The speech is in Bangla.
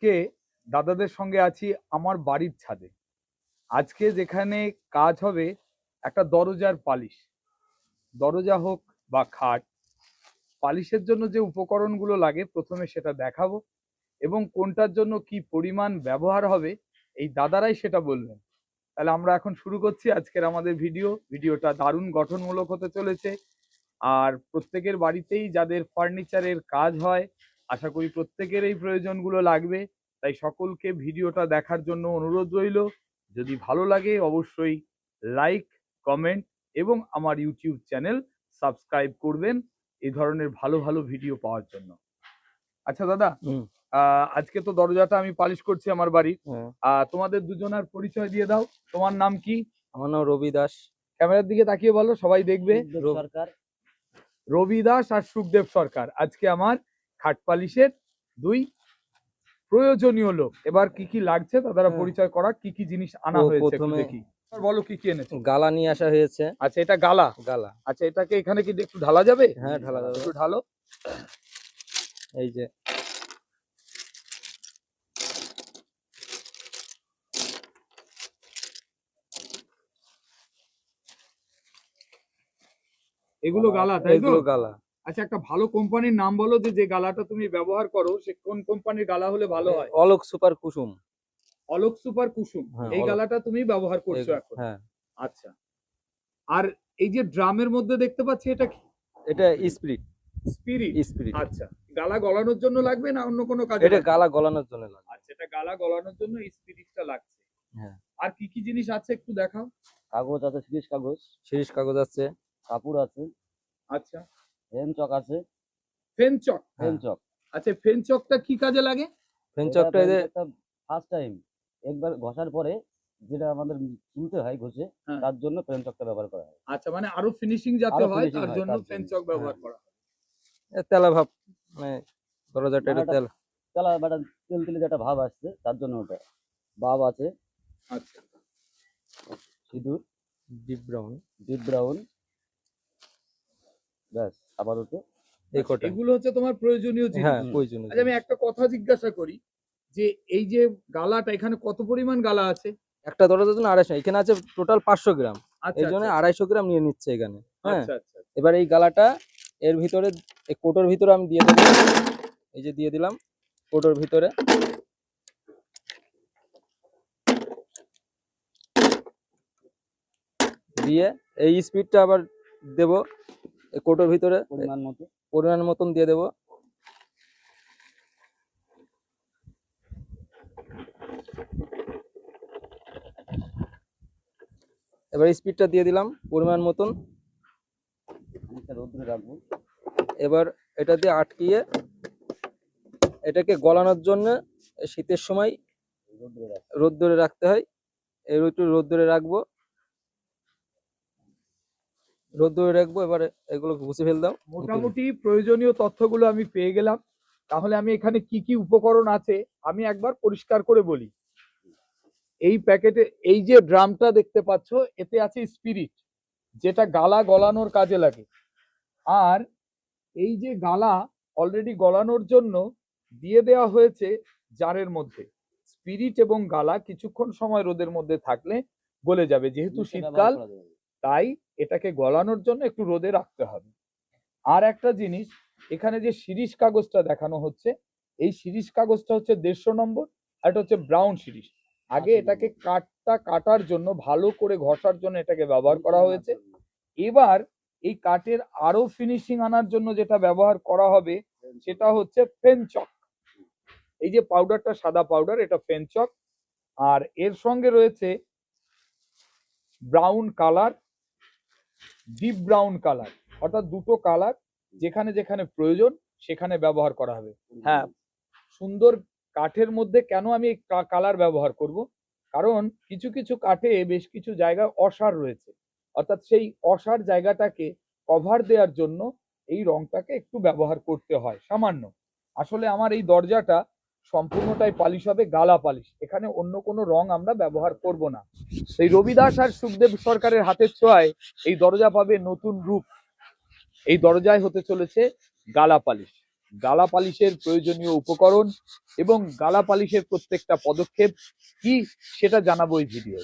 আজকে দাদাদের সঙ্গে আছি আমার বাড়ির ছাদে। আজকে যেখানে কাজ হবে একটা দরজার পালিশ, দরজা হোক বা খাট, পালিশের জন্য যে উপকরণগুলো লাগে প্রথমে সেটা দেখাবো এবং কোনটার জন্য কি পরিমাণ ব্যবহার হবে এই দাদারাই সেটা বলবেন। তাহলে আমরা এখন শুরু করছি আজকের আমাদের ভিডিওটা দারুণ গঠনমূলক হতে চলেছে। আর প্রত্যেকের বাড়িতেই যাদের ফার্নিচারের কাজ হয় আশা করি প্রত্যেকের এই প্রয়োজনগুলো লাগবে, তাই সকলকে ভিডিওটা দেখার জন্য অনুরোধ রইল। যদি ভালো লাগে অবশ্যই লাইক, কমেন্ট এবং আমার ইউটিউব চ্যানেল সাবস্ক্রাইব করবেন এই ধরনের ভালো ভালো ভিডিও পাওয়ার জন্য। আচ্ছা দাদা, আজকে তো দরজাটা আমি পালিশ করছি আমার বাড়ির। তোমাদের দুজনের পরিচয় দিয়ে দাও। তোমার নাম কি? আমার নাম রবি দাস। ক্যামেরার দিকে তাকিয়ে বলো, সবাই দেখবে। রবি দাস আর সুখদেব সরকার আজকে আমার খাট পালিশের দুই প্রয়োজনীয় লোক। এবার কি কি লাগছে দাদারা পরিচয় করা, কি কি জিনিস আনা হয়েছে একটু দেখি। বলো কি কি এনেছো। গালা নিয়ে আসা হয়েছে। আচ্ছা, এটা গালা। গালা। আচ্ছা, এটাকে এখানে কি একটু ঢালা যাবে? হ্যাঁ, ঢালা যাবে। একটু ঢালো। এই যে এগুলো গালা, তাই তো? এগুলো গালা। আচ্ছা, একটা ভালো কোম্পানির নাম বলো, যে গালাটা তুমি ব্যবহার করো সে কোন কোম্পানির গালা হলে ভালো হয়? অলোক সুপার কুসুম। অলোক সুপার কুসুম, এই গালাটা তুমি ব্যবহার করছো এখন? হ্যাঁ। আচ্ছা, আর এই যে ড্রামের মধ্যে দেখতে পাচ্ছি এটা কি? এটা স্পিরিট। স্পিরিট। আচ্ছা, গালা গলানোর জন্য লাগবে না অন্য কোনো কাজে? এটা গালা গলানোর জন্য লাগবে। আচ্ছা, এটা গালা গলানোর জন্য স্পিরিটটা লাগছে। হ্যাঁ। আর কি কি জিনিস আছে একটু দেখাও। কাগজ আছে, শিরিষ কাগজ আছে, কাপড় আছে। আচ্ছা, ফেন চক আছে। ফেন চক। আচ্ছা, ফেন চকটা কি কাজে লাগে? ফেন চকটা এই যে ফার্স্ট টাইম একবার ঘষার পরে যেটা আমাদের তুলতে হয় ঘষে, তার জন্য ফেন চকটা ব্যবহার করা হয়। আচ্ছা, মানে আরো ফিনিশিং যাতে হয় তার জন্য ফেন চক ব্যবহার করা হয়। তেলা ভাব, মানে দরজাটা এটা তেলা বাটা তেল তেলে যেটা ভাব আসছে তার জন্য ওটা ভাব আছে। আচ্ছা, সিঁদুর ডিপ ব্রাউন ব্যাস। আপাতত এগুলো হচ্ছে তোমার প্রয়োজনীয় জিনিস। হ্যাঁ, প্রয়োজনীয়। আচ্ছা, আমি একটা কথা জিজ্ঞাসা করি, যে এই যে গালাটা এখানে কত পরিমাণ গালা আছে? একটা দরজার জন্য 250, এখানে আছে টোটাল 500 গ্রাম। আচ্ছা, এই জন্য 250 গ্রাম নিয়ে নিচ্ছে এখানে। হ্যাঁ। আচ্ছা আচ্ছা। এবার এই গালাটা এর ভিতরে, এই কোটোর ভিতরে আমি দিয়ে দেবো। এই যে দিয়ে দিলাম কোটোর ভিতরে। দিয়ে এই স্পিডটা আবার দেব এই কোটোর ভিতরে পরিমাণ মতন দিয়ে দেব। এবার স্পিডটা দিয়ে দিলাম পরিমাণ মতন। রোদ্রে রাখবো। এবার এটা দিয়ে আটকিয়ে এটাকে গলানোর জন্য শীতের সময় রোদ্দুরে রাখতে হয়। একটু রোদ্দুরে রাখবো। এবারে এগুলো ঘুষে ফেল দাও। মোটামুটি প্রয়োজনীয় তথ্যগুলো আমি পেয়ে গেলাম। তাহলে আমি এখানে কি কি উপকরণ আছে আমি একবার পরিষ্কার করে বলি। এই প্যাকেটে এই যে ড্রামটা দেখতে পাচ্ছ, এতে আছে স্পিরিট, যেটা গালা গলানোর কাজে লাগে। আর এই যে গালা অলরেডি গলানোর জন্য দিয়ে দেওয়া হয়েছে জারের মধ্যে। স্পিরিট এবং গালা কিছুক্ষণ সময় রোদের মধ্যে থাকলে গলে যাবে, যেহেতু শীতকাল তাই এটাকে গলানোর জন্য একটু রোদে রাখতে হবে। আর একটা জিনিস, এখানে যে শিরিষ কাগজটা দেখানো হচ্ছে, এই শিরিষ কাগজটা হচ্ছে 150 নম্বর, আর এটা হচ্ছে ব্রাউন শিরিষ। আগে এটাকে কাটার জন্য, ভালো করে ঘষার জন্য এটাকে ব্যবহার করা হয়েছে। এবার এই কাঠের আরো ফিনিশিং আনার জন্য যেটা ব্যবহার করা হবে সেটা হচ্ছে ফেন চক। এই যে পাউডারটা, সাদা পাউডার, এটা ফেন চক। আর এর সঙ্গে রয়েছে brown colour, deep brown colour, অর্থাৎ দুটো কালার যেখানে যেখানে প্রয়োজন সেখানে ব্যবহার করা হবে। হ্যাঁ, সুন্দর কাঠের মধ্যে কেন আমি কালার ব্যবহার করব, কারণ কিছু কিছু কাঠে বেশ কিছু জায়গায় অসার রয়েছে, অর্থাৎ সেই অসার জায়গাটাকে কভার দেওয়ার জন্য এই রংটাকে একটু ব্যবহার করতে হয় সামান্য। আসলে আমার এই দরজাটা সম্পূর্ণটাই পালিশ হবে, গালা পালিশ। এখানে অন্য কোনো রং আমরা ব্যবহার করব না। সেই রবি দাস আর সুখদেব সরকারের হাতের ছোঁয়ায় এই দরজা পাবে নতুন রূপ। এই দরজায় হতে চলেছে গালা পালিশ। গালা পালিশের প্রয়োজনীয় উপকরণ এবং গালা পালিশের প্রত্যেকটা পদক্ষেপ কি সেটা জানাবো এই ভিডিও।